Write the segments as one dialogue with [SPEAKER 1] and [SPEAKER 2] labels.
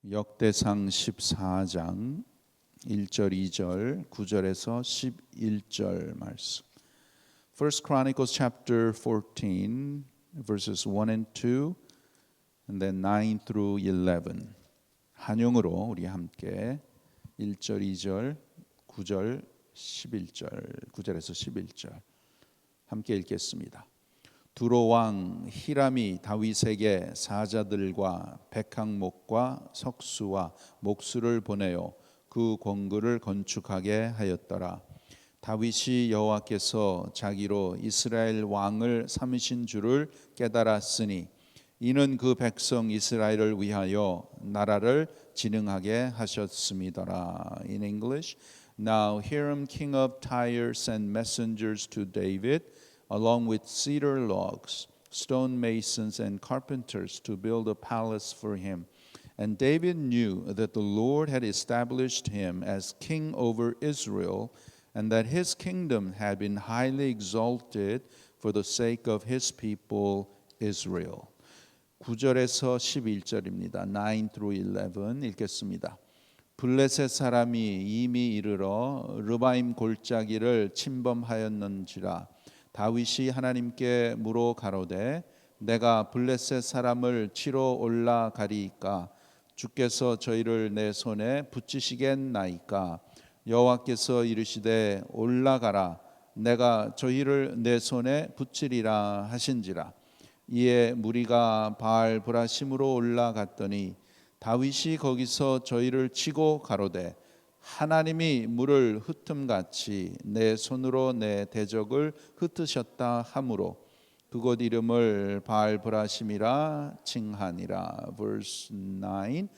[SPEAKER 1] 역대상 14장 1절, 2절, 9절에서 11절 말씀. First Chronicles chapter 14 verses 1 and 2 and then 9 through 11. 한용으로 우리 함께 1절, 2절, 9절, 11절, 9절에서 11절 함께 읽겠습니다. 두로 왕 히람이 다윗에게 사자들과 백항목과 석수와 목수를 보내어 그 권구를 건축하게 하였더라. 다윗이 여호와께서 자기로 이스라엘 왕을 삼으신 줄을 깨달았으니 이는 그 백성 이스라엘을 위하여 나라를 진흥하게 하셨음이더라. In English, now Hiram king of Tyre sent messengers to David along with cedar logs, stone masons and carpenters to build a palace for him. And David knew that the Lord had established him as king over Israel, and that his kingdom had been highly exalted for the sake of his people Israel. 9절에서 11절입니다. 9 through 11 읽겠습니다. 블레셋 사람이 이미 이르러 르바임 골짜기를 침범하였는지라. 다윗이 하나님께 물어 가로되 내가 블레셋 사람을 치러 올라가리이까 주께서 저희를 내 손에 붙이시겠나이까. 여호와께서 이르시되 올라가라 내가 저희를 내 손에 붙이리라 하신지라. 이에 무리가 바알 브라심으로 올라갔더니 다윗이 거기서 저희를 치고 가로되 하나님이 물을 흩음같이 내 손으로 내 대적을 흩으셨다 하므로 그곳 이름을 바알 브라심이라 칭하니라. Verse 9.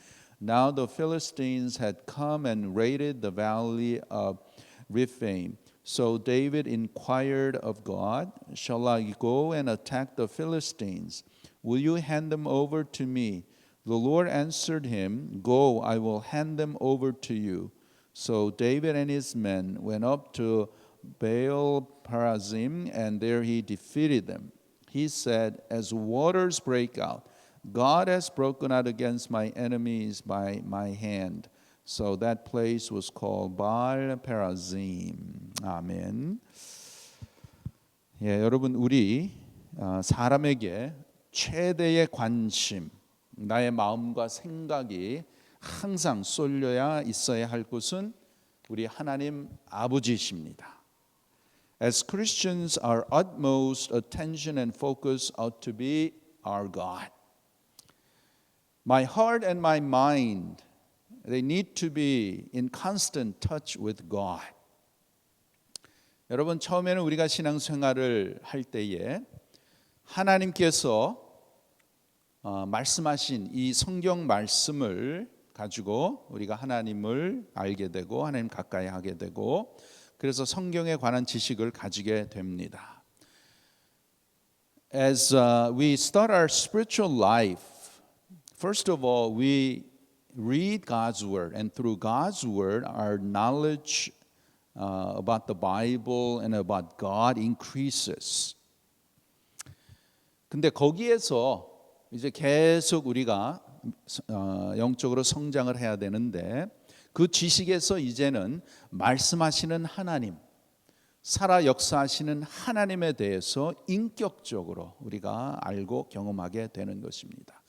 [SPEAKER 1] Now the Philistines had come and raided the valley of Rephaim. So David inquired of God, shall I go and attack the Philistines? Will you hand them over to me? The Lord answered him, Go, I will hand them over to you. So David and his men went up to Baal Perazim, and there he defeated them. He said, As waters break out, God has broken out against my enemies by my hand. So that place was called Baal Perazim. 아멘. 예, 여러분 우리 사람에게 최대의 관심, 나의 마음과 생각이 항상 쏠려야 있어야 할 곳은 우리 하나님 아버지이십니다. As Christians, our utmost attention and focus ought to be our God. My heart and my mind, they need to be in constant touch with God. 여러분 처음에는 우리가 신앙생활을 할 때에 하나님께서 말씀하신 이 성경 말씀을 가지고 우리가 하나님을 알게 되고 하나님 가까이 하게 되고 그래서 성경에 관한 지식을 가지게 됩니다. As we start our spiritual life, first of all, we read God's word, and through God's word, our knowledge about the Bible and about God increases. 근데 거기에서 이제 계속 우리가 영적으로 성장을 해야 되는데 그 지식에서 이제는 말씀하시는 하나님, 살아 역사하시는 하나님에 대해서 인격적으로 우리가 알고 경험하게 되는 것입니다.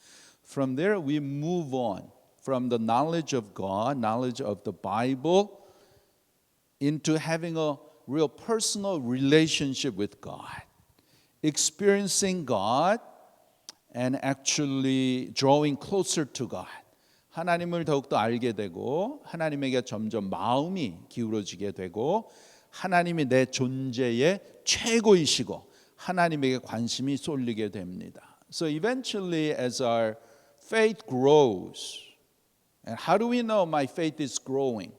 [SPEAKER 1] From there we move on from the knowledge of God, knowledge of the Bible, into having a real personal relationship with God, experiencing God and actually drawing closer to God. 하나님을 더욱더 알게 되고 하나님에게 점점 마음이 기울어지게 되고 하나님이 내 존재의 최고이시고 하나님에게 관심이 쏠리게 됩니다. So eventually as our faith grows, and how do we know my faith is growing?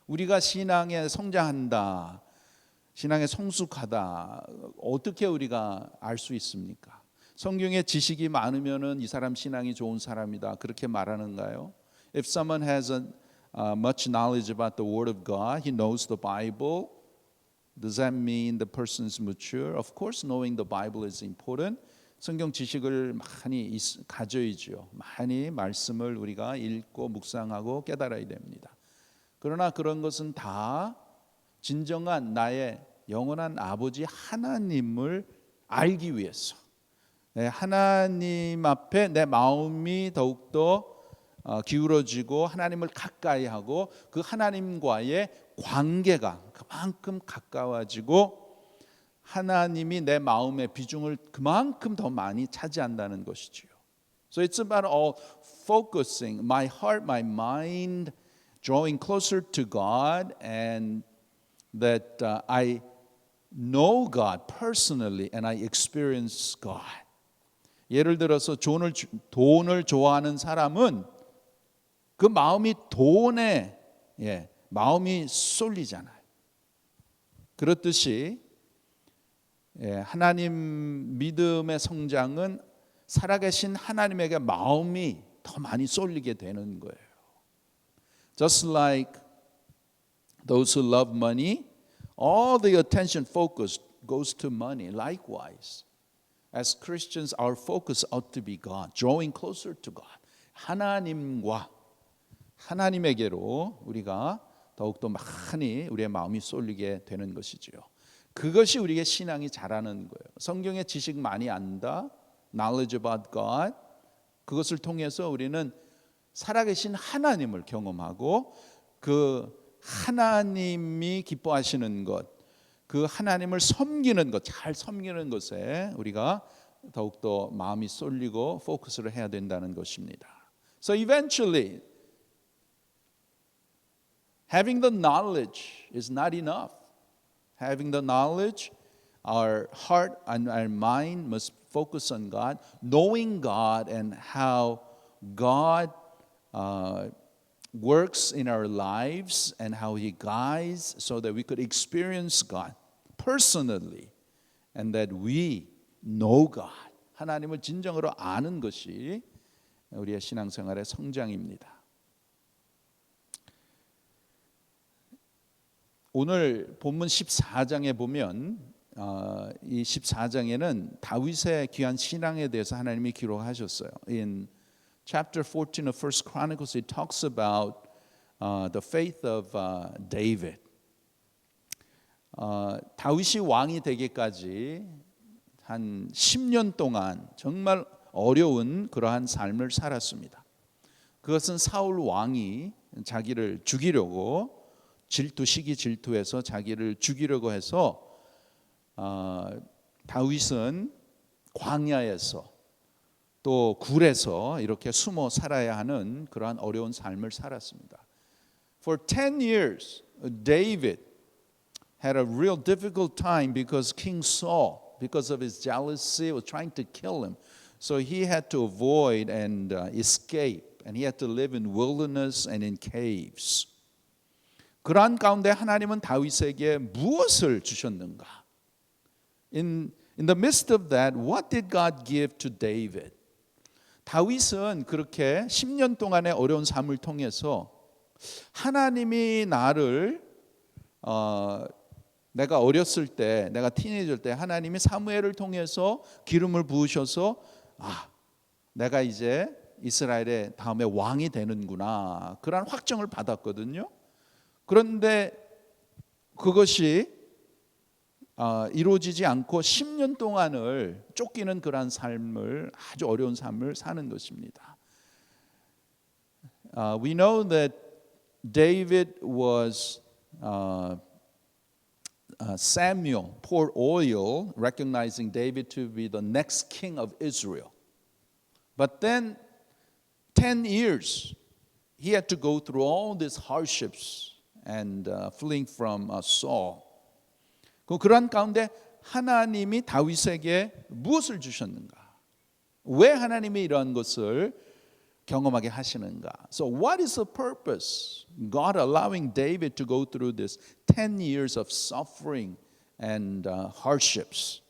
[SPEAKER 1] 우리가 신앙에 성장한다, 신앙에 성숙하다, 어떻게 우리가 알 수 있습니까? 성경에 지식이 많으면은 이 사람 신앙이 좋은 사람이다 그렇게 말하는가요? If someone has much knowledge about the Word of God, he knows the Bible, does that mean the person is mature? Of course, knowing the Bible is important, 성경 지식을 많이 가져야죠. 많이 말씀을 우리가 읽고 묵상하고 깨달아야 됩니다. 그러나 그런 것은 다 진정한 나의 영원한 아버지 하나님을 알기 위해서, 하나님 앞에 내 마음이 더욱더 기울어지고 하나님을 가까이 하고 그 하나님과의 관계가 그만큼 가까워지고 하나님이 내 마음의 비중을 그만큼 더 많이 차지한다는 것이지요. So it's about all focusing my heart, my mind, drawing closer to God, and that I know God personally and I experience God. 예를 들어서 돈을 좋아하는 사람은 그 마음이 돈에 마음이 쏠리잖아요. 그렇듯이 하나님 믿음의 성장은 살아계신 하나님에게 마음이 더 많이 쏠리게 되는 거예요. Just like those who love money, all the attention focus goes to money. Likewise, as Christians, our focus ought to be God, drawing closer to God. 하나님에게로 우리가 더욱더 많이 우리의 마음이 쏠리게 되는 것이지요. 그것이 우리의 신앙이 자라는 거예요. 성경의 지식 많이 안다, knowledge about God, 그것을 통해서 우리는 살아계신 하나님을 경험하고 그 하나님이 기뻐하시는 것, 그 하나님을 섬기는 것, 잘 섬기는 것에 우리가 더욱더 마음이 쏠리고 포커스를 해야 된다는 것입니다. So eventually, having the knowledge is not enough. Having the knowledge, our heart and our mind must focus on God, knowing God and how God works in our lives and how He guides so that we could experience God personally and that we know God. 하나님을 진정으로 아는 것이 우리의 신앙생활의 성장입니다. 오늘 본문 14장에 보면 이 14장에는 다윗의 귀한 신앙에 대해서 하나님이 기록하셨어요. In chapter 14 of First Chronicles, it talks about the faith of David. 다윗이 왕이 되기까지 한 10년 동안 정말 어려운 그러한 삶을 살았습니다. 그것은 사울 왕이 자기를 죽이려고 질투해서 자기를 죽이려고 해서 다윗은 광야에서 또 굴에서 이렇게 숨어 살아야 하는 그러한 어려운 삶을 살았습니다. For 10 years, David had a real difficult time because King Saul, because of his jealousy, was trying to kill him. So he had to avoid and escape, and he had to live in wilderness and in caves. 그러한 가운데 하나님은 다윗에게 무엇을 주셨는가? In the midst of that, what did God give to David? 다윗은 그렇게 10년 동안의 어려운 삶을 통해서 하나님이 나를 내가 어렸을 때, 내가 티네이저 때 하나님이 사무엘을 통해서 기름을 부으셔서 내가 이제 이스라엘의 다음에 왕이 되는구나, 그런 확정을 받았거든요. 그런데 그것이 이루어지지 않고 10년 동안을 쫓기는 그런 삶을, 아주 어려운 삶을 사는 것입니다. We know that David was Samuel poured oil, recognizing David to be the next king of Israel. But then 10 years he had to go through all these hardships and fleeing from Saul. 그러한 가운데 하나님이 다윗에게 무엇을 주셨는가? 왜 하나님이 이러한 것을 경험하게 하시는가? So what is the purpose? God allowing David to go through this 10 years of suffering and hardships.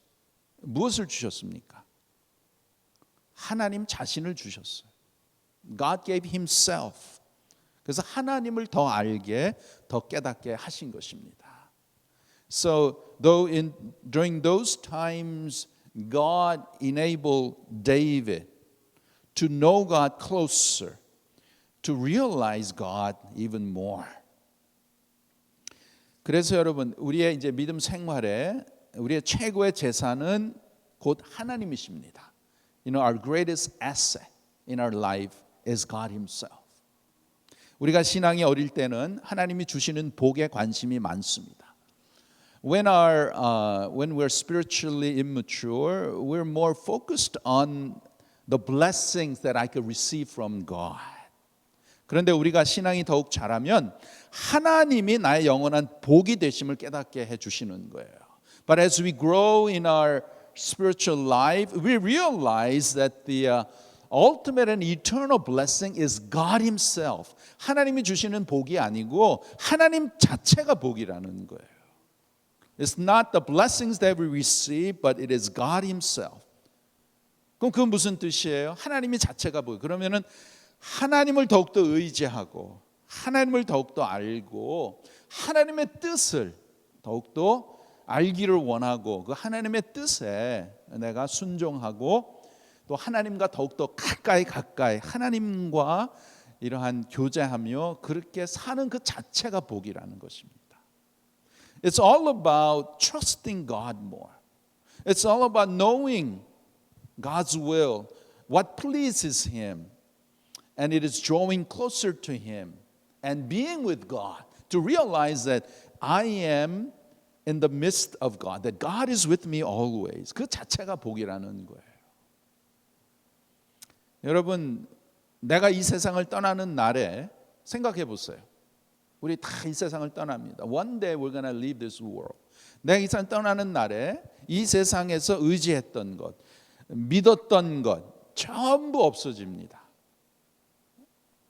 [SPEAKER 1] 무엇을 주셨습니까? 하나님 자신을 주셨어요. God gave himself. 그래서 하나님을 더 알게, 더 깨닫게 하신 것입니다. So though during those times God enabled David to know God closer, to realize God even more. 그래서 여러분, 우리의 이제 믿음 생활에 우리의 최고의 재산은 곧 하나님이십니다. Our greatest asset in our life is God Himself. 우리가 신앙이 어릴 때는 하나님이 주시는 복에 관심이 많습니다. When we're spiritually immature, we're more focused on the blessings that I could receive from God. 그런데 우리가 신앙이 더욱 자라면 하나님이 나의 영원한 복이 되심을 깨닫게 해 주시는 거예요. But as we grow in our spiritual life, we realize that the ultimate and eternal blessing is God Himself. 하나님이 주시는 복이 아니고 하나님 자체가 복이라는 거예요. It's not the blessings that we receive, but it is God Himself. 그럼 그건 무슨 뜻이에요? 하나님이 자체가 복. 그러면은 하나님을 더욱더 의지하고 하나님을 더욱더 알고 하나님의 뜻을 더욱더 알기를 원하고 그 하나님의 뜻에 내가 순종하고 또 하나님과 더욱더 가까이 하나님과 이러한 교제하며 그렇게 사는 그 자체가 복이라는 것입니다. It's all about trusting God more. It's all about knowing God's will, what pleases Him, and it is drawing closer to Him and being with God to realize that I am in the midst of God, that God is with me always. 그 자체가 복이라는 거예요. 여러분, 내가 이 세상을 떠나는 날에 생각해 보세요. 우리 다 이 세상을 떠납니다. One day we're gonna leave this world. 내가 이 세상 떠나는 날에 이 세상에서 의지했던 것, 믿었던 것 전부 없어집니다.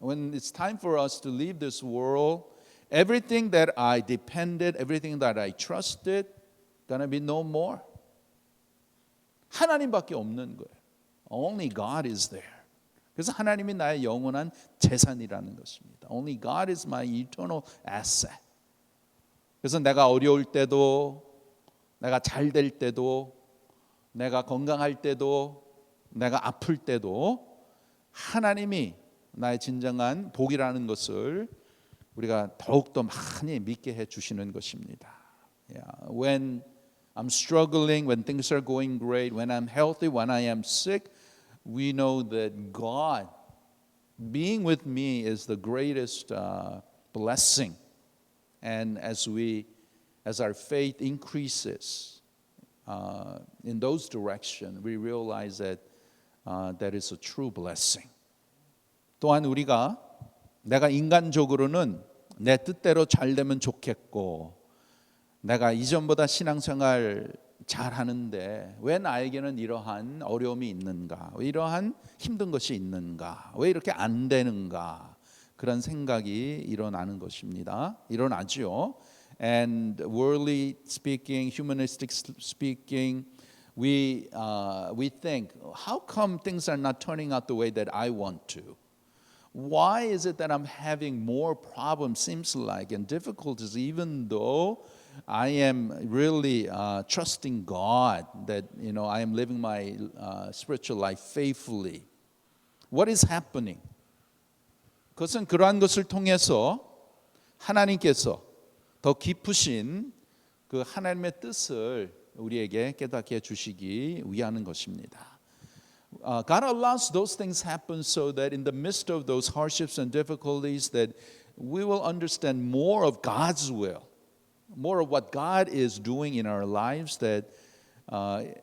[SPEAKER 1] When it's time for us to leave this world, everything that I depended, everything that I trusted, gonna be no more. 하나님밖에 없는 거예요. Only God is there. 그래서 하나님이 나의 영원한 재산이라는 것입니다. Only God is my eternal asset. 그래서 내가 어려울 때도, 내가 잘 될 때도, 내가 건강할 때도, 내가 아플 때도 하나님이 나의 진정한 복이라는 것을 우리가 더욱더 많이 믿게 해 주시는 것입니다. When I'm struggling, when things are going great, when I'm healthy, when I am sick, we know that God being with me is the greatest blessing. And as our faith increases in those directions, we realize that that is a true blessing. 또한 우리가 내가 인간적으로는 내 뜻대로 잘 되면 좋겠고 내가 이전보다 신앙생활 잘하는데 왜 나에게는 이러한 어려움이 있는가? 왜 이러한 힘든 것이 있는가? 왜 이렇게 안 되는가? 그런 생각이 일어나는 것입니다. 일어나죠. And worldly speaking, humanistic speaking, we think, how come things are not turning out the way that I want to? Why is it that I'm having more problems, seems like, and difficulties, even though I am really trusting God that I am living my spiritual life faithfully. What is happening? 그것은 그러한 것을 통해서 하나님께서 더 깊으신 그 하나님의 뜻을 우리에게 깨닫게 해주시기 위하는 것입니다. God allows those things happen so that in the midst of those hardships and difficulties that we will understand more of God's will. More of what God is doing in our lives that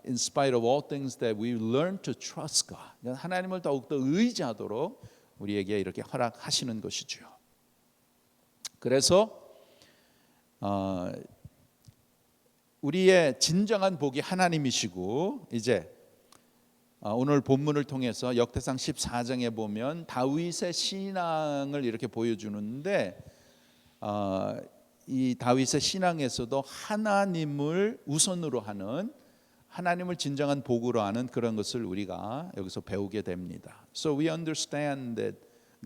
[SPEAKER 1] in spite of all things that we learn to trust God. 하나님을 더욱더 의지하도록 우리에게 이렇게 허락하시는 것이죠. 그래서 우리의 진정한 복이 하나님이시고 이제 오늘 본문을 통해서 역대상 14장에 보면 다윗의 신앙을 이렇게 보여주는데 이 다윗의 신앙에서도 하나님을 우선으로 하는 하나님을 진정한 복으로 하는 그런 것을 우리가 여기서 배우게 됩니다. So we understand that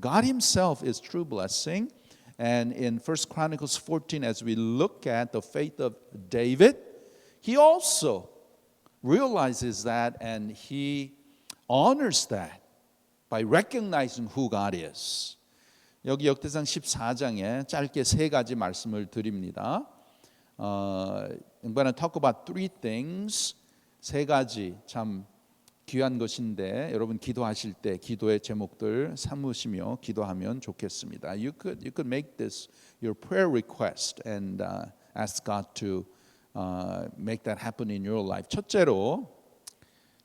[SPEAKER 1] God Himself is true blessing, and in 1 Chronicles 14, as we look at the faith of David, he also realizes that and he honors that by recognizing who God is. 여기 역대상 14장에 짧게 세 가지 말씀을 드립니다. I'm going to talk about three things. 세 가지 참 귀한 것인데 여러분 기도하실 때 기도의 제목들 삼으시며 기도하면 좋겠습니다. You could make this your prayer request and ask God to make that happen in your life. 첫째로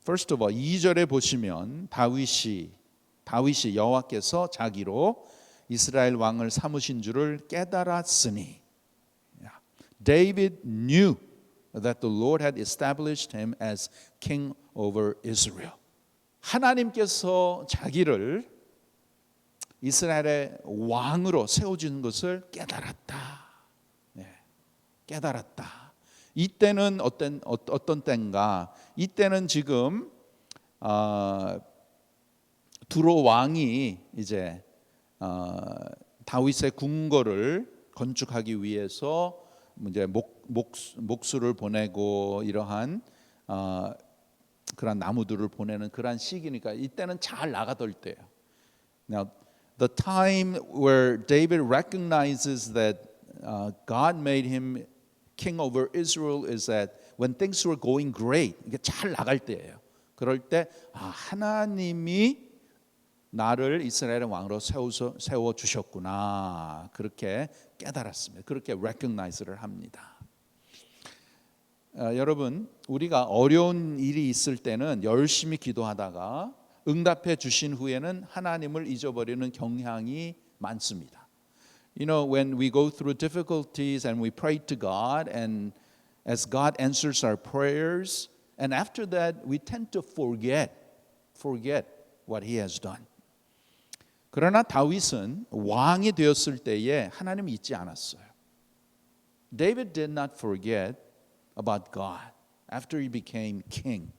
[SPEAKER 1] first of all 2절에 보시면 다윗이 여호와께서 자기로 이스라엘 왕을 삼으신 줄을 깨달았으니 David knew that the Lord had established him as king over Israel. 하나님께서 자기를 이스라엘의 왕으로 세워준 것을 깨달았다. 깨달았다. 이때는 어떤 때인가? 이때는 지금 두로 왕이 이제 다윗의 궁궐을 건축하기 위해서 이제 목수를 보내고 이러한 그런 나무들을 보내는 그런 시기니까 이때는 잘 나가던 때예요. Now, the time where David recognizes that God made him king over Israel is that when things were going great, 이게 잘 나갈 때예요. 그럴 때 하나님이 나를 이스라엘의 왕으로 세워 주셨구나. 그렇게 깨달았습니다. 그렇게 recognize를 합니다. 여러분, 우리가 어려운 일이 있을 때는 열심히 기도하다가 응답해 주신 후에는 하나님을 잊어버리는 경향이 많습니다. You know, when we go through difficulties and we pray to God and as God answers our prayers and after that we tend to forget what he has done. 그러나 다윗은 왕이 되었을 때에 하나님을 잊지 않았어요. David did not forget about God after he became king.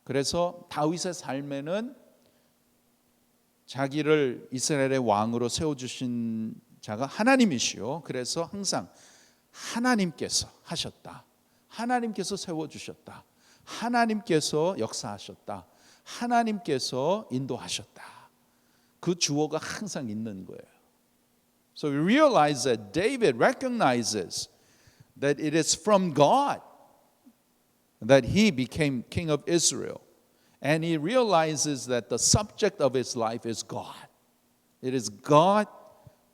[SPEAKER 1] 그래서 다윗의 삶에는 자기를 이스라엘의 왕으로 세워주신 자가 하나님이시요. 그래서 항상 하나님께서 하셨다. 하나님께서 세워주셨다. 하나님께서 역사하셨다. 하나님께서 인도하셨다. 그 주어가 항상 있는 거예요. So we realize that David recognizes that it is from God that he became king of Israel. And he realizes that the subject of his life is God. It is God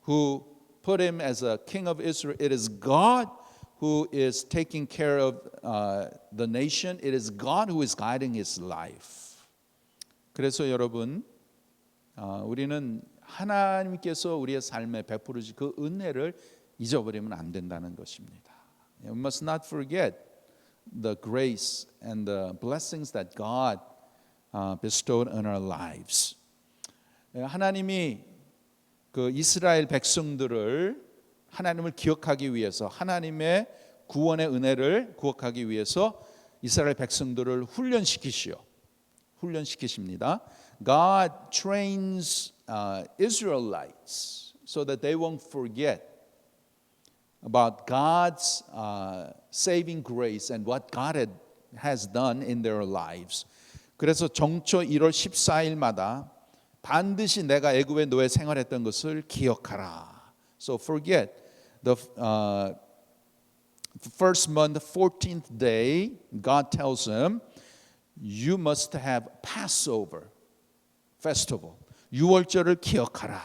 [SPEAKER 1] who put him as a king of Israel. It is God who is taking care of the nation. It is God who is guiding his life. 그래서 여러분, 우리는 하나님께서 우리의 삶에 베풀으신 그 은혜를 잊어버리면 안 된다는 것입니다. We must not forget the grace and the blessings that God bestowed on our lives. 하나님이 그 이스라엘 백성들을 하나님을 기억하기 위해서 하나님의 구원의 은혜를 구억하기 위해서 이스라엘 백성들을 훈련시키십니다. God trains Israelites so that they won't forget about God's saving grace and what God has done in their lives. 그래서 정초 1월 14일마다 반드시 내가 애굽의 노예 생활했던 것을 기억하라. So forget the first month, 14th day, God tells him, you must have Passover festival. 6월절을 기억하라.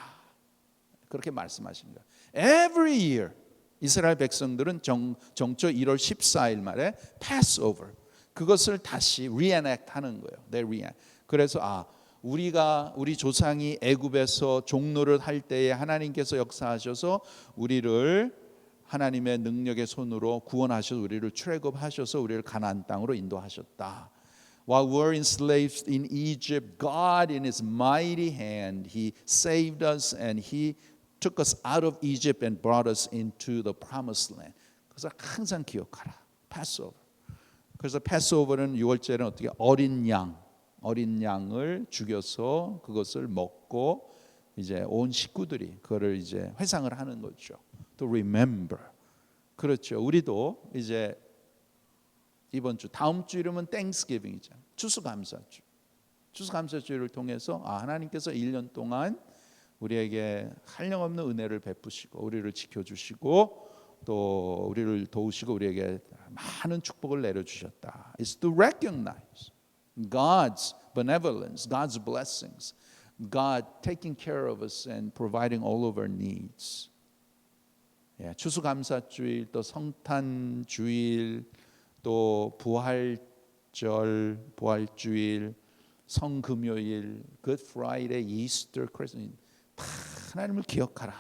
[SPEAKER 1] 그렇게 말씀하십니다. Every year 이스라엘 백성들은 정초 1월 14일 말에 Passover 그것을 다시 reenact 하는 거예요. They reenact. 그래서 우리 조상이 애굽에서 종노릇 할 때에 하나님께서 역사하셔서 우리를 하나님의 능력의 손으로 구원하셔서 우리를 출애굽하셔서 우리를 가나안 땅으로 인도하셨다. While we were enslaved in Egypt, God in His mighty hand, He saved us and He took us out of Egypt and brought us into the promised land. 그래서 항상 기억하라. Passover. 그래서 패스오버는 6월절에는 어떻게 어린 양을 죽여서 그것을 먹고 이제 온 식구들이 그거를 이제 회상을 하는 거죠. To remember. 그렇죠. 우리도 이제 이번 주 다음 주 이름은 Thanksgiving이잖아요. 추수감사주. 추수감사주를 통해서 하나님께서 1년 동안 우리에게 한량없는 은혜를 베푸시고 우리를 지켜주시고 또 우리를 도우시고 우리에게 많은 축복을 내려주셨다. It's to recognize God's benevolence, God's blessings, God taking care of us and providing all of our needs. 추수감사주일, 또 성탄주일, 또 부활절, 부활주일, 성금요일, Good Friday, Easter, Christmas 다 하나님을 기억하라.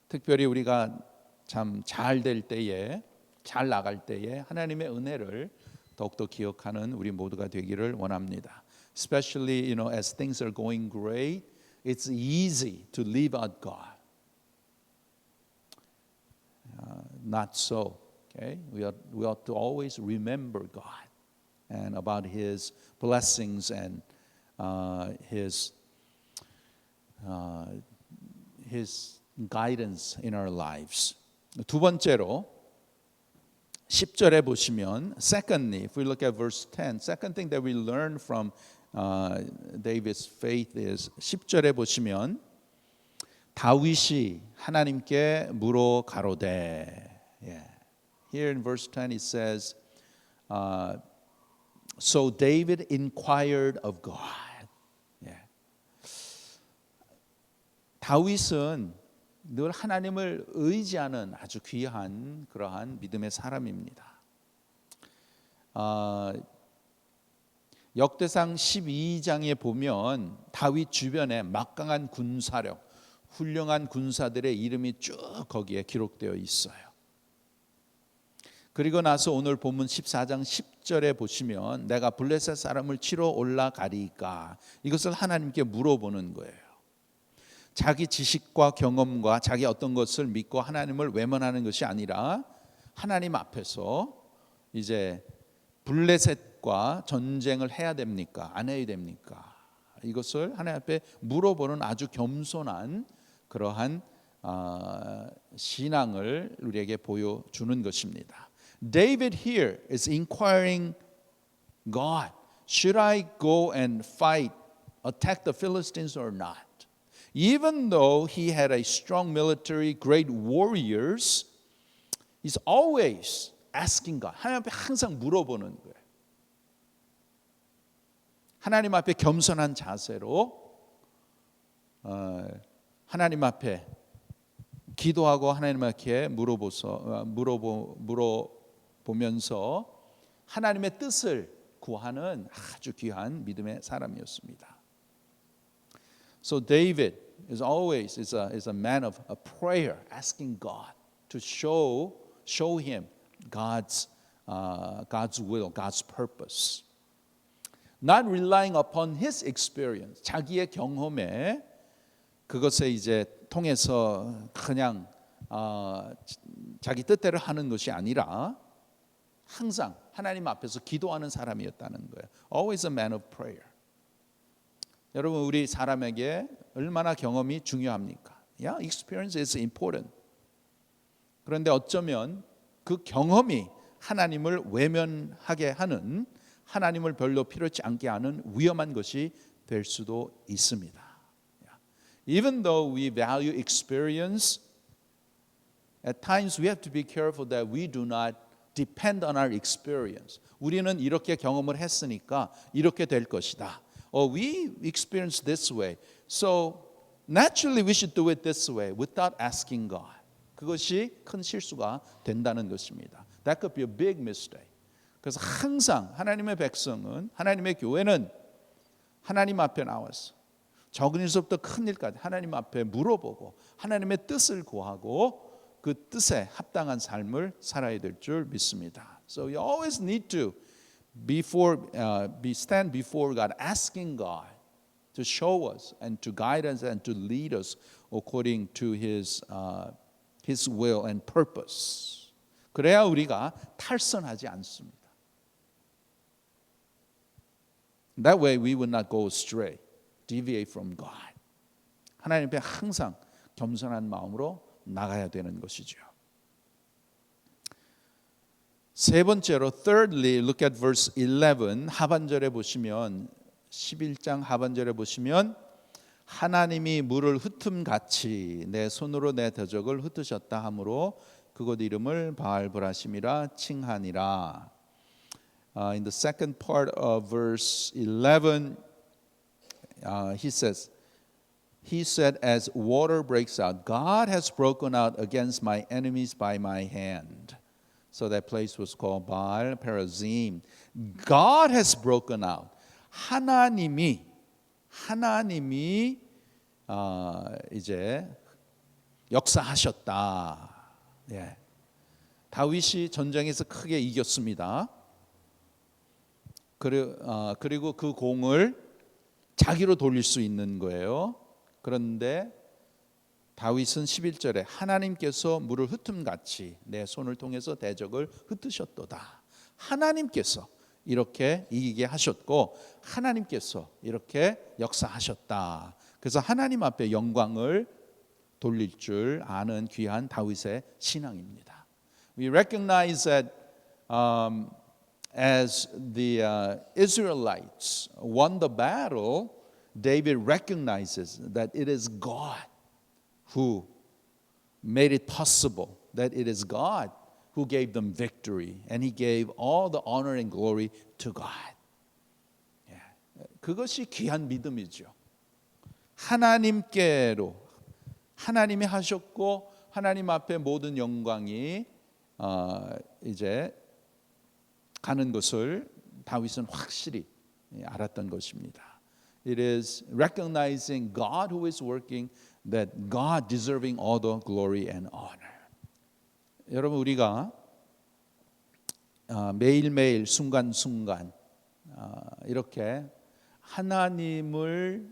[SPEAKER 1] 특별히 우리가 참 잘 될 때에, 잘 나갈 때에 하나님의 은혜를 더욱더 기억하는 우리 모두가 되기를 원합니다. Especially, as things are going great, it's easy to leave out God. Not so. Okay, we ought to always remember God and about His blessings and His guidance in our lives. 두 번째로 10절에 보시면 secondly, if we look at verse 10, second thing that we learn from David's faith is 10절에 보시면 다윗이 하나님께 물어 가로되 Here in verse 10 it says So David inquired of God. 다윗은 늘 하나님을 의지하는 아주 귀한 그러한 믿음의 사람입니다. 역대상 12장에 보면 다윗 주변에 막강한 군사력, 훌륭한 군사들의 이름이 쭉 거기에 기록되어 있어요. 그리고 나서 오늘 본문 14장 10절에 보시면 내가 블레셋 사람을 치러 올라가리까 이것을 하나님께 물어보는 거예요. 자기 지식과 경험과 자기 어떤 것을 믿고 하나님을 외면하는 것이 아니라 하나님 앞에서 이제 블레셋과 전쟁을 해야 됩니까? 안 해야 됩니까? 이것을 하나님 앞에 물어보는 아주 겸손한 그러한 신앙을 우리에게 보여주는 것입니다. David here is inquiring God, should I go and fight, attack the Philistines or not? Even though he had a strong military, great warriors, he's always asking God. 하나님 앞에 항상 물어보는 거예요. 하나님 앞에 겸손한 자세로 하나님 앞에 기도하고 하나님 앞에 물어보면서 하나님의 뜻을 구하는 아주 귀한 믿음의 사람이었습니다. So David is always a man of a prayer, asking God to show him God's will, God's purpose. Not relying upon his experience, 자기의 경험에 그것에 이제 통해서 그냥 자기 뜻대로 하는 것이 아니라 항상 하나님 앞에서 기도하는 사람이었다는 거예요. Always a man of prayer. 여러분 우리 사람에게 얼마나 경험이 중요합니까? Yeah, experience is important. 그런데 어쩌면 그 경험이 하나님을 외면하게 하는 하나님을 별로 필요치 않게 하는 위험한 것이 될 수도 있습니다. Even though we value experience, at times we have to be careful that we do not depend on our experience. 우리는 이렇게 경험을 했으니까 이렇게 될 것이다. We experience this way, so naturally we should do it this way without asking God. 그것이 큰 실수가 된다는 것입니다. That could be a big mistake. 그래서 항상 하나님의 백성은 하나님의 교회는 하나님 앞에 나와서 적은 일서부터 큰 일까지 하나님 앞에 물어보고 하나님의 뜻을 구하고 그 뜻에 합당한 삶을 살아야 될 줄 믿습니다. So you always need to stand before God, asking God to show us and to guide us and to lead us according to His will and purpose. 그래야 우리가 탈선하지 않습니다. That way we will not go astray, deviate from God. 하나님 앞에 항상 겸손한 마음으로 나가야 되는 것이죠. 세 번째로 thirdly look at verse 11 하반절에 보시면 11장 하반절에 보시면 하나님이 물을 흩음같이 내 손으로 내 대적을 흩으셨다 하므로 그곳 이름을 바알브라심이라 칭하니라. In the second part of verse 11 he said as water breaks out God has broken out against my enemies by my hand. So that place was called Baal Perazim. God has broken out. 하나님이 이제 역사하셨다. 예. 다윗이 전쟁에서 크게 이겼습니다. 그리고 그 공을 자기로 돌릴 수 있는 거예요. 그런데 다윗은 11절에 하나님께서 물을 흩음같이 내 손을 통해서 대적을 흩으셨도다. 하나님께서 이렇게 이기게 하셨고 하나님께서 이렇게 역사하셨다. 그래서 하나님 앞에 영광을 돌릴 줄 아는 귀한 다윗의 신앙입니다. We recognize that as the Israelites won the battle, David recognizes that it is God who made it possible, that it is God who gave them victory, and he gave all the honor and glory to God. 그것이 귀한 믿음이죠. 하나님께로 하나님이 하셨고 하나님 앞에 모든 영광이 이제 가는 것을 다윗은 확실히 알았던 것입니다. It is recognizing God who is working, that God deserving all the glory and honor. 여러분 우리가 매일매일 순간순간 이렇게 하나님을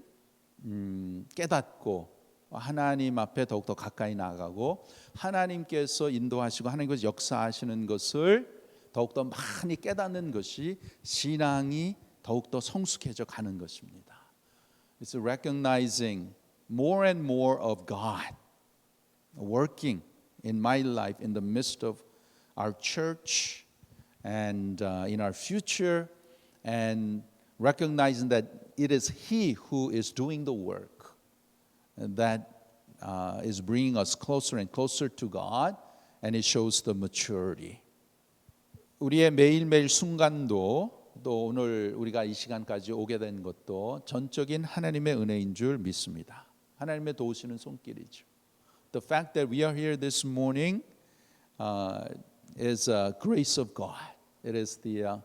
[SPEAKER 1] 깨닫고 하나님 앞에 더욱더 가까이 나아가고 하나님께서 인도하시고 하나님께서 역사하시는 것을 더욱더 많이 깨닫는 것이 신앙이 더욱더 성숙해져 가는 것입니다. It's recognizing more and more of God working in my life in the midst of our church and in our future, and recognizing that it is He who is doing the work that is bringing us closer and closer to God, and it shows the maturity. 우리의 매일매일 순간도 또 오늘 우리가 이 시간까지 오게 된 것도 전적인 하나님의 은혜인 줄 믿습니다. 하나님의 도우시는 손길이죠. The fact that we are here this morning is a grace of God. It is the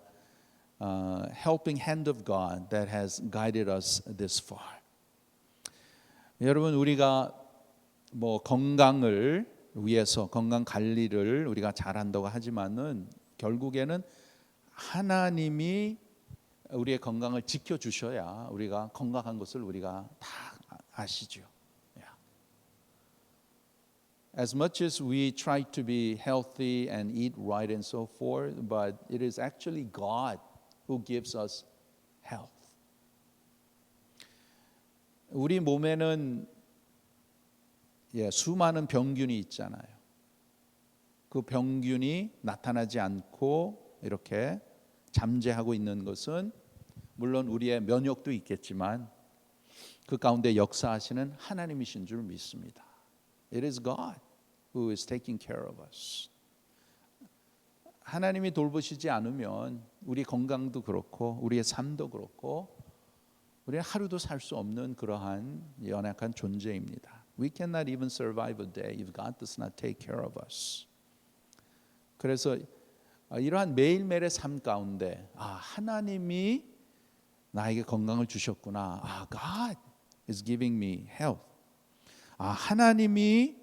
[SPEAKER 1] helping hand of God that has guided us this far. 여러분 우리가 뭐 건강을 위해서 건강 관리를 우리가 잘한다고 하지만은 결국에는 하나님이 우리의 건강을 지켜주셔야 우리가 건강한 것을 우리가 다 아시죠. As much as we try to be healthy and eat right and so forth, but it is actually God who gives us health. 우리 몸에는 수많은 병균이 있잖아요. 그 병균이 나타나지 않고 이렇게 잠재하고 있는 것은 물론 우리의 면역도 있겠지만 그 가운데 역사하시는 하나님이신 줄 믿습니다. It is God who is taking care of us. 하나님이 돌보시지 않으면 우리 건강도 그렇고 우리의 삶도 그렇고 우리는 하루도 살 수 없는 그러한 연약한 존재입니다. We cannot even survive a day if God does not take care of us. 그래서 이러한 매일매일의 삶 가운데 하나님이 나에게 건강을 주셨구나. God is giving me health. 하나님이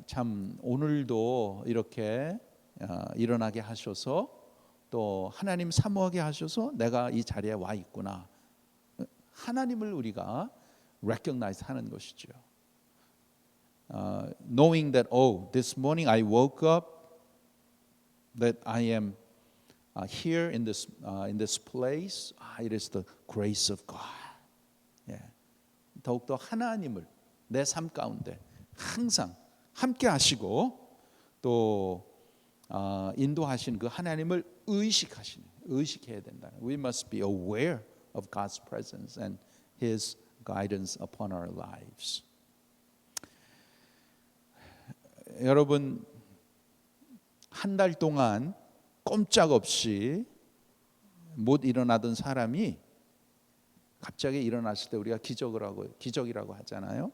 [SPEAKER 1] 참 오늘도 이렇게 일어나게 하셔서 또 하나님 사모하게 하셔서 내가 이 자리에 와 있구나. 하나님을 우리가 recognize 하는 것이죠. Knowing that this morning I woke up, that I am here in this place, it is the grace of God. 더욱더 하나님을 내 삶 가운데 항상 함께 하시고 또 인도하신 그 하나님을 의식해야 된다. We must be aware of God's presence and His guidance upon our lives. 여러분 한 달 동안 꼼짝없이 못 일어나던 사람이 갑자기 일어났을 때 우리가 기적이라고 하잖아요.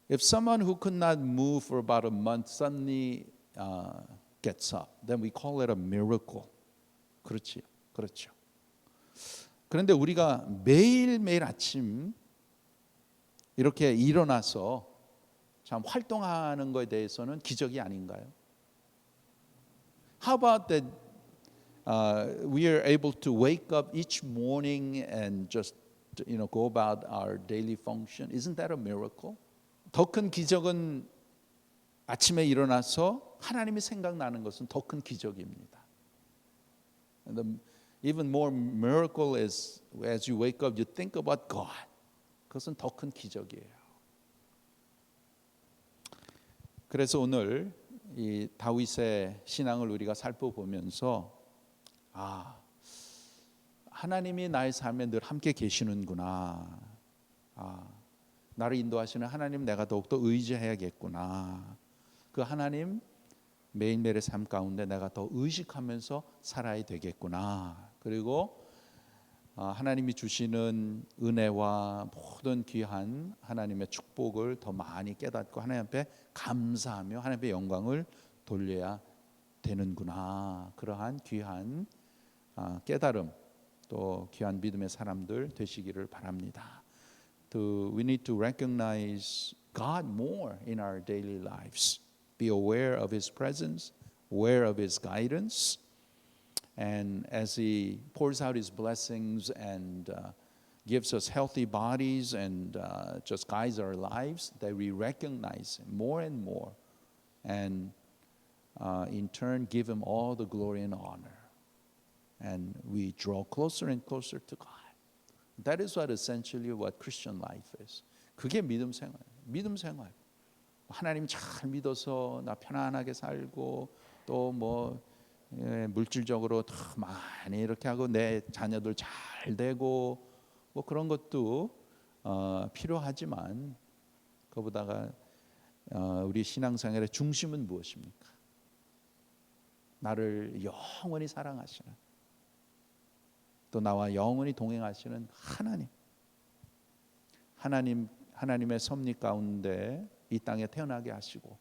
[SPEAKER 1] If someone who could not move for about a month suddenly gets up, then we call it a miracle. 그렇죠. 그런데 우리가 매일매일 아침 이렇게 일어나서 참 활동하는 것에 대해서는 기적이 아닌가요? How about that we are able to wake up each morning and just go about our daily function? Isn't that a miracle? 더 큰 기적은 아침에 일어나서 하나님이 생각나는 것은 더 큰 기적입니다. Even more miracle is as you wake up, you think about God. 그것은 더 큰 기적이에요. 그래서 오늘 이 다윗의 신앙을 우리가 살펴보면서 하나님이 나의 삶에 늘 함께 계시는구나. 나를 인도하시는 하나님 내가 더욱더 의지해야겠구나. 그 하나님 매일매일의 삶 가운데 내가 더 의식하면서 살아야 되겠구나. 그리고 하나님이 주시는 은혜와 모든 귀한 하나님의 축복을 더 많이 깨닫고 하나님 앞에 감사하며 하나님의 영광을 돌려야 되는구나. 그러한 귀한 깨달음 또 귀한 믿음의 사람들 되시기를 바랍니다. We need to recognize God more in our daily lives. Be aware of His presence, aware of His guidance. And as He pours out His blessings and gives us healthy bodies and just guides our lives, that we recognize Him more and more, and in turn give Him all the glory and honor. And we draw closer and closer to God. That is what essentially what Christian life is. 그게 믿음 생활. 하나님 잘 믿어서 나 편안하게 살고 또 물질적으로 더 많이 이렇게 하고 내 자녀들 잘 되고 그런 것도 필요하지만 그보다가 우리 신앙생활의 중심은 무엇입니까? 나를 영원히 사랑하시는 또 나와 영원히 동행하시는 하나님의 섭리 가운데 이 땅에 태어나게 하시고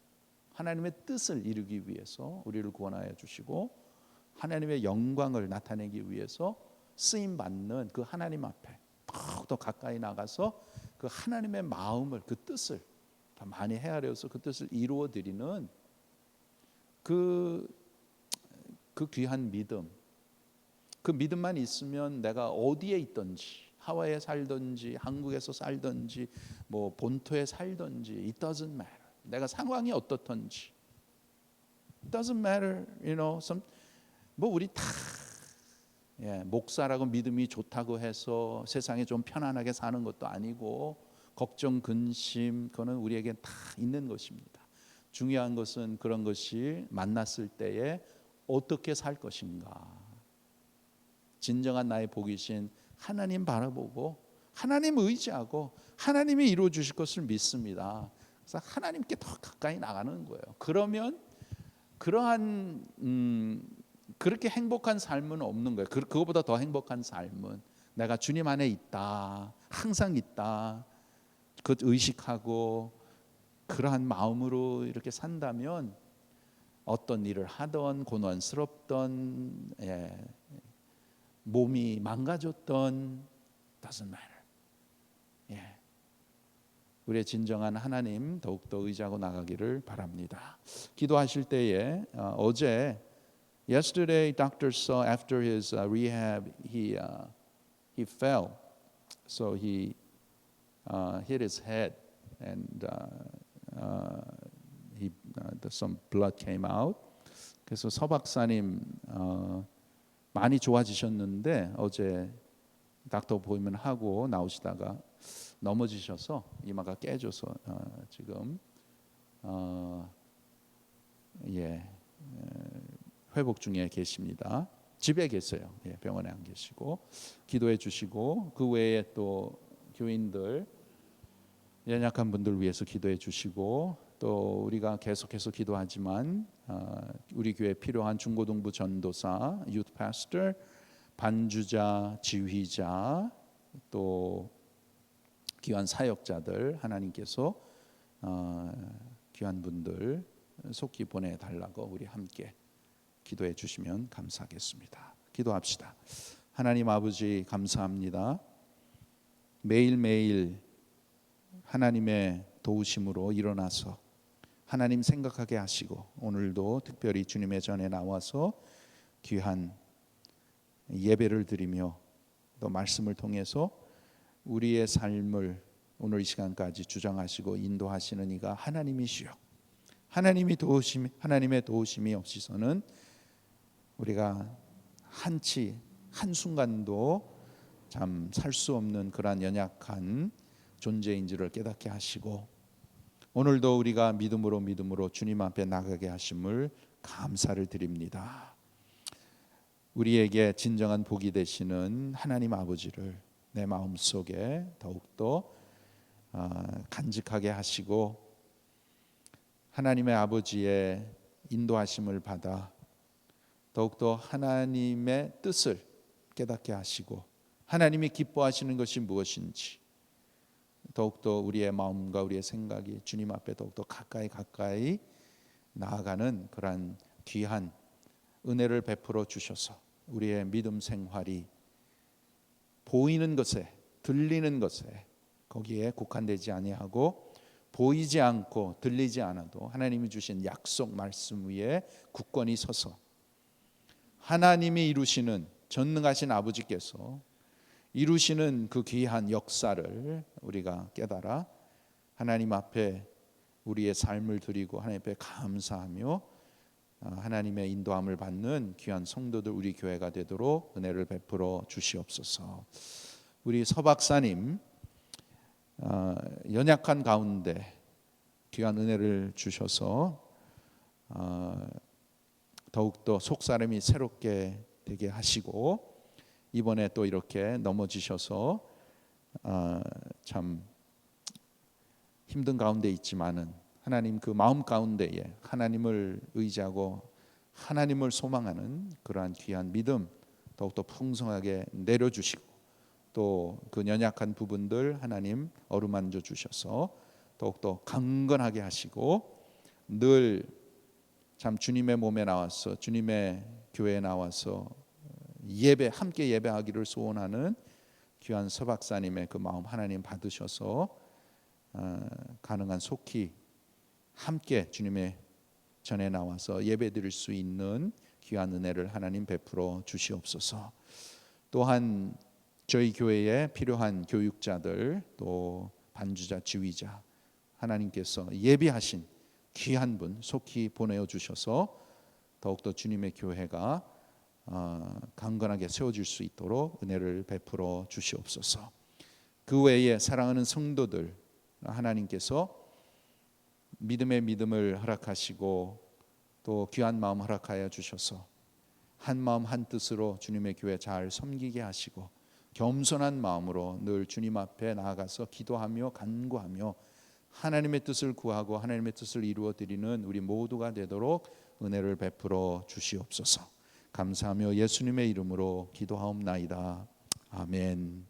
[SPEAKER 1] 하나님의 뜻을 이루기 위해서 우리를 구원하여 주시고 하나님의 영광을 나타내기 위해서 쓰임 받는 그 하나님 앞에 더욱더 가까이 나가서 그 하나님의 마음을 그 뜻을 더 많이 헤아려서 그 뜻을 이루어 드리는 그 귀한 믿음. 그 믿음만 있으면 내가 어디에 있든지 하와이에 살든지 한국에서 살든지 본토에 살든지 it doesn't matter. 내가 상황이 어떻든지 it doesn't matter. 우리 다 목사라고 믿음이 좋다고 해서 세상에 좀 편안하게 사는 것도 아니고 걱정 근심 그거는 우리에게 다 있는 것입니다. 중요한 것은 그런 것이 만났을 때에 어떻게 살 것인가. 진정한 나의 복이신 하나님 바라보고 하나님 의지하고 하나님이 이루어 주실 것을 믿습니다. 그래서 하나님께 더 가까이 나가는 거예요. 그러면 그렇게 행복한 삶은 없는 거예요. 그거보다 더 행복한 삶은 내가 주님 안에 있다. 항상 있다. 그 의식하고 그러한 마음으로 이렇게 산다면 어떤 일을 하던 고난스럽던 몸이 망가졌던 doesn't matter. 우리의 진정한 하나님 더욱더 의지하고 나가기를 바랍니다. 기도하실 때에 어제 yesterday doctor saw after his rehab he fell, so he hit his head and some blood came out. 그래서 서 박사님 많이 좋아지셨는데 어제 닥터 보이면 하고 나오시다가 넘어지셔서 이마가 깨져서 지금 회복 중에 계십니다. 집에 계세요. 병원에 안 계시고 기도해 주시고 그 외에 또 교인들 연약한 분들 위해서 기도해 주시고 또 우리가 계속해서 기도하지만 우리 교회에 필요한 중고등부 전도사, 유th pastor, 반주자, 지휘자 또 귀한 사역자들 하나님께서 귀한 분들 속히 보내달라고 우리 함께 기도해 주시면 감사하겠습니다. 기도합시다. 하나님 아버지 감사합니다. 매일매일 하나님의 도우심으로 일어나서 하나님 생각하게 하시고 오늘도 특별히 주님의 전에 나와서 귀한 예배를 드리며 또 말씀을 통해서 우리의 삶을 오늘 이 시간까지 주장하시고 인도하시는 이가 하나님이시요 하나님의 도우심이 없이서는 우리가 한순간도 참 살 수 없는 그러한 연약한 존재인지를 깨닫게 하시고 오늘도 우리가 믿음으로 주님 앞에 나가게 하심을 감사를 드립니다. 우리에게 진정한 복이 되시는 하나님 아버지를 내 마음속에 더욱더 간직하게 하시고 하나님의 아버지의 인도하심을 받아 더욱더 하나님의 뜻을 깨닫게 하시고 하나님이 기뻐하시는 것이 무엇인지 더욱더 우리의 마음과 우리의 생각이 주님 앞에 더욱더 가까이 나아가는 그러한 귀한 은혜를 베풀어 주셔서 우리의 믿음 생활이 보이는 것에 들리는 것에 거기에 국한되지 아니하고 보이지 않고 들리지 않아도 하나님이 주신 약속 말씀 위에 굳건히 서서 하나님이 이루시는 전능하신 아버지께서 이루시는 그 귀한 역사를 우리가 깨달아 하나님 앞에 우리의 삶을 드리고 하나님 앞에 감사하며 하나님의 인도함을 받는 귀한 성도들 우리 교회가 되도록 은혜를 베풀어 주시옵소서. 우리 서 박사님 연약한 가운데 귀한 은혜를 주셔서 더욱더 속사람이 새롭게 되게 하시고 이번에 또 이렇게 넘어지셔서 참 힘든 가운데 있지만은 하나님 그 마음 가운데에 하나님을 의지하고 하나님을 소망하는 그러한 귀한 믿음 더욱더 풍성하게 내려주시고 또 그 연약한 부분들 하나님 어루만져 주셔서 더욱더 강건하게 하시고 늘 참 주님의 몸에 나와서 주님의 교회에 나와서 함께 예배하기를 소원하는 귀한 서 박사님의 그 마음 하나님 받으셔서 가능한 속히 함께 주님의 전에 나와서 예배드릴 수 있는 귀한 은혜를 하나님 베풀어 주시옵소서. 또한 저희 교회에 필요한 교육자들 또 반주자 지휘자 하나님께서 예비하신 귀한 분 속히 보내어 주셔서 더욱더 주님의 교회가 강건하게 세워질 수 있도록 은혜를 베풀어 주시옵소서. 그 외에 사랑하는 성도들 하나님께서 믿음의 믿음을 허락하시고 또 귀한 마음 허락하여 주셔서 한 마음 한 뜻으로 주님의 교회 잘 섬기게 하시고 겸손한 마음으로 늘 주님 앞에 나아가서 기도하며 간구하며 하나님의 뜻을 구하고 하나님의 뜻을 이루어 드리는 우리 모두가 되도록 은혜를 베풀어 주시옵소서. 감사하며 예수님의 이름으로 기도하옵나이다. 아멘.